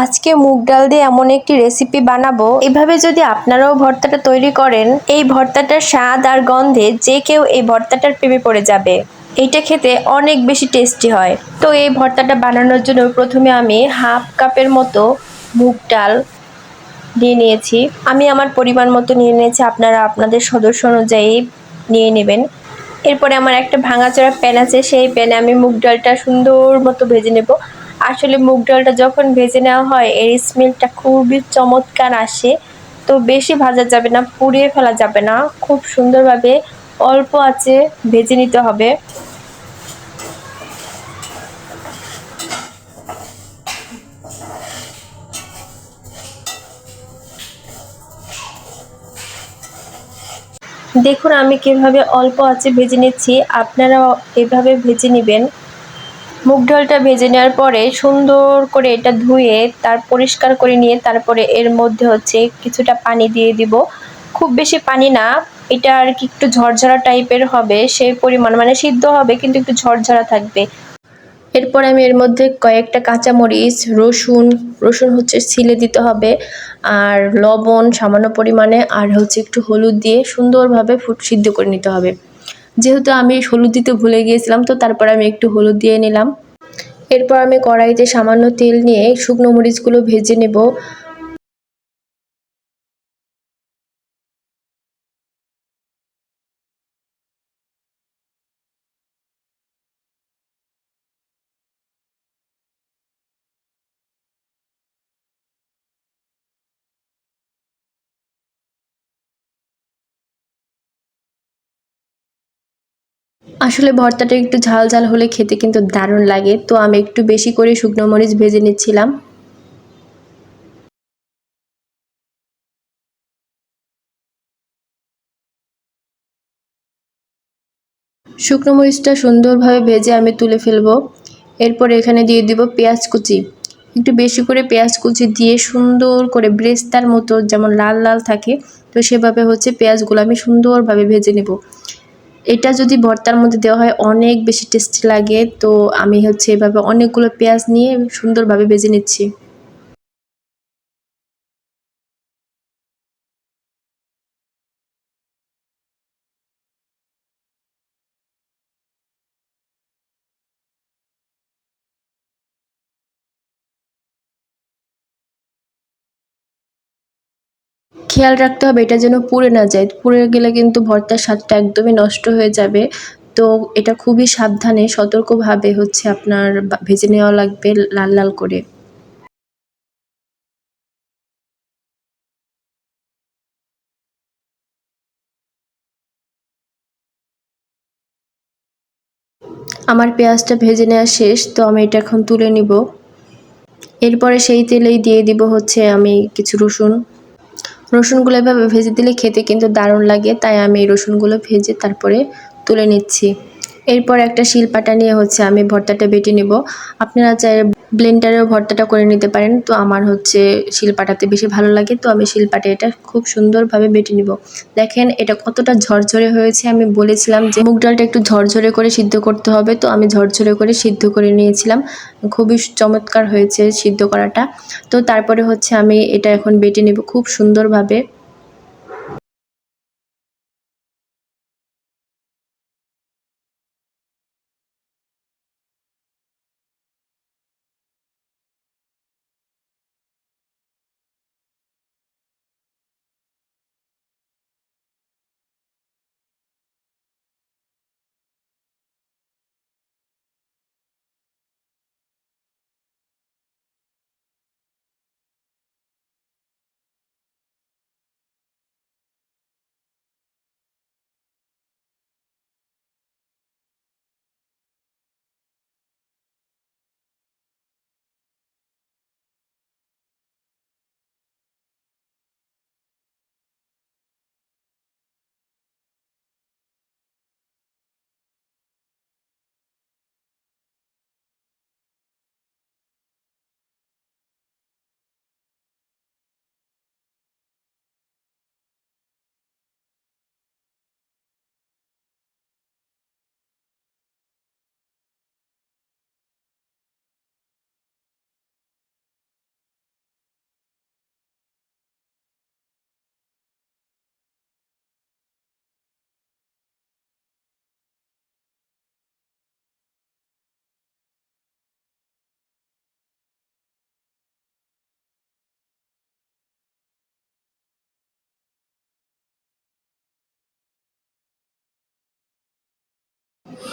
আজকে মুগ ডাল দিয়ে এমন একটি রেসিপি বানাবো, এভাবে যদি আপনারাও ভর্তাটা তৈরি করেন, এই ভর্তাটার স্বাদ আর গন্ধে যে কেউ এই ভর্তাটার প্রেমে পড়ে যাবে। এইটা খেতে অনেক বেশি টেস্টি হয়। তো এই ভর্তাটা বানানোর জন্য প্রথমে আমি হাফ কাপের মতো মুগ ডাল নিয়ে নিয়েছি। আমি আমার পরিমাণ মতো নিয়ে নিয়েছি, আপনারা আপনাদের সদস্য অনুযায়ী নিয়ে নেবেন। এরপরে আমার একটা ভাঙাচোরা প্যান আছে, সেই প্যানে আমি মুগ ডালটা সুন্দর মতো ভেজে নেব। আসলে মুগ ডালটা যখন ভেজে নেওয়া হয় এর স্মেলটা খুবই চমৎকার আসে। তো বেশি ভাজা যাবে না, পুড়িয়ে ফেলা যাবে না, খুব সুন্দরভাবে অল্প আঁচে ভেজে নিতে হবে। দেখুন আমি কিভাবে অল্প আঁচে ভেজে নিচ্ছি, আপনারাও এভাবে ভেজে নেবেন। মুগ ডালটা ভেজে নেওয়ার পরে সুন্দর করে এটা ধুয়ে পরিষ্কার করে নিয়ে তারপরে এর মধ্যে কিছুটা পানি দিয়ে দিব। খুব বেশি পানি না, এটা আর কি একটু ঝরঝরা টাইপের হবে সেই পরিমাণ, মানে সিদ্ধ হবে কিন্তু একটু ঝরঝরা থাকবে। এরপর আমি এর মধ্যে কয়েকটা কাঁচামরিচ, রসুন ছিলে দিতে হবে, আর লবণ সামান্য পরিমাণে, আর একটু হলুদ দিয়ে সুন্দরভাবে সিদ্ধ করে নিতে হবে। যেহেতু আমি হলুদ দিতে ভুলে গিয়েছিলাম, তো তারপর আমি একটু হলুদ দিয়ে নিলাম। এরপর আমি কড়াইতে সামান্য তেল নিয়ে শুকনো মরিচগুলো ভেজে নেব। আসলে ভর্তাটা একটু ঝাল ঝাল হলে খেতে কিন্তু দারুণ লাগে, তো আমি একটু বেশি করে শুকনো মরিচ ভেজে নিচ্ছিলাম। শুকনো মরিচটা সুন্দরভাবে ভেজে আমি তুলে ফেলবো। এরপর এখানে দিয়ে দিব পেঁয়াজ কুচি। একটু বেশি করে পেঁয়াজ কুচি দিয়ে সুন্দর করে ব্রেস্তার মতো যেমন লাল লাল থাকে, তো সেভাবে পেঁয়াজগুলো আমি সুন্দরভাবে ভেজে নেব। এটা যদি ভর্তার মধ্যে দেওয়া হয় অনেক বেশি টেস্টি লাগে, তো আমি এভাবে অনেকগুলো পেঁয়াজ নিয়ে সুন্দরভাবে ভেজে নিচ্ছি। খেয়াল রাখতে হবে এটা যেন পুড়ে না যায়, পুড়ে গেলে কিন্তু ভর্তার স্বাদটা একদমই নষ্ট হয়ে যাবে। তো এটা খুবই সাবধানে সতর্কভাবে আপনার ভেজে নেওয়া লাগবে লাল লাল করে। আমার পেঁয়াজটা ভেজে নেওয়া শেষ, তো আমি এটা এখন তুলে নিব। এরপরে সেই তেলেই দিয়ে দিব আমি কিছু রসুনগুলো এভাবে ভেজে দিলে খেতে কিন্তু দারুণ লাগে, তাই আমি এই রসুনগুলো ভেজে তারপরে তুলে নিচ্ছি। এরপর একটা শিলপাটা নিয়ে আমি ভর্তাটা বেটে নেব। আপনারা চাইলে ব্লেন্ডারেও ভর্তাটা করে নিতে পারেন, তো আমার শিলপাটাতে বেশি ভালো লাগে, তো আমি শিলপাটে এটা খুব সুন্দরভাবে বেটে নিব। দেখেন এটা কতটা ঝরঝরে হয়েছে, আমি বলেছিলাম যে মুগ ডালটা একটু ঝরঝরে করে সিদ্ধ করতে হবে, তো আমি ঝরঝরে করে সিদ্ধ করে নিয়েছিলাম। খুবই চমৎকার হয়েছে সিদ্ধ করাটা। তো তারপরে আমি এটা এখন বেটে নেব খুব সুন্দরভাবে।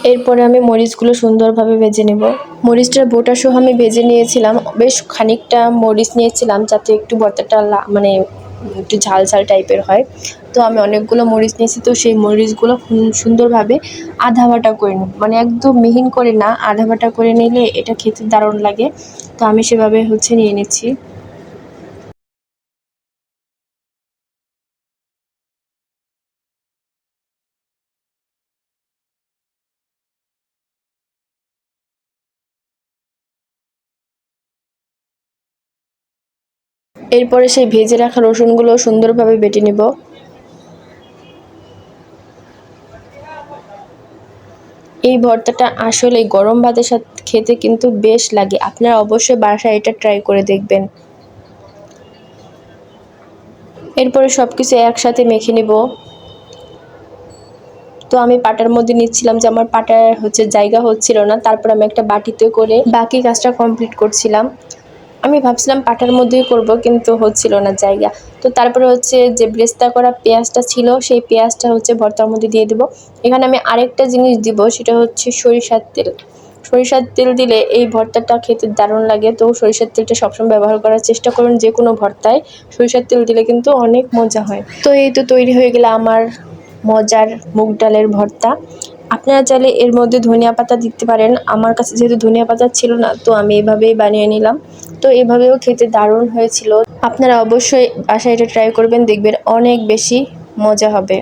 এরপরে আমি মরিচগুলো সুন্দরভাবে ভেজে নেব। মরিচটার বোটা সহ আমি ভেজে নিয়েছিলাম, বেশ খানিকটা মরিচ নিয়েছিলাম যাতে একটু ভর্তাটা মানে একটু ঝাল ঝাল টাইপের হয়। তো আমি অনেকগুলো মরিচ নিয়েছি, তো সেই মরিচগুলো সুন্দরভাবে আধা বাটা করে নেব, মানে একদম মিহিন করে না, আধা বাটা করে নিলে এটা খেতে দারুণ লাগে। তো আমি সেভাবে নিয়ে নিচ্ছি। এরপরে সেই ভেজে রাখা রসুনগুলো সুন্দরভাবে বেটে নেব। এই ভর্তাটা আসলে গরম ভাতের সাথে খেতে কিন্তু বেশ লাগে, আপনারা অবশ্যই বাসায় এটা ট্রাই করে দেখবেন। এরপরে সব কিছু একসাথে মেখে নেব। তো আমি পাটার মধ্যে নিচ্ছিলাম যে আমার পাটার জায়গা হচ্ছিল না, তারপর আমি একটা বাটিতে করে বাকি কাজটা কমপ্লিট করছিলাম। আমি ভাবছিলাম পাটার মধ্যেই করব, কিন্তু হচ্ছিল না জায়গা। তো তারপরে যে ব্রেস্তা করা পেঁয়াজটা ছিল, সেই পেঁয়াজটা ভর্তার মধ্যে দিয়ে দেব। এখানে আমি আরেকটা জিনিস দিব, সেটা সরিষার তেল। সরিষার তেল দিলে এই ভর্তাটা খেতে দারুণ লাগে। তো সরিষার তেলটা সবসময় ব্যবহার করার চেষ্টা করুন যে কোনো ভর্তায়, সরিষার তেল দিলে কিন্তু অনেক মজা হয়। তো এই তো তৈরি হয়ে গেল আমার মজার মুগ ডালের ভর্তা। আপনারা চাইলে এর মধ্যে ধনিয়া পাতা দিতে পারেন, আমার কাছে যেহেতু ধনিয়া পাতা ছিল না, তো আমি এভাবেই বানিয়ে নিলাম। তো এভাবেও খেতে দারুণ হয়েছিল। আপনারা অবশ্যই বাসায় এটা ট্রাই করবেন, দেখবেন অনেক বেশি মজা হবে।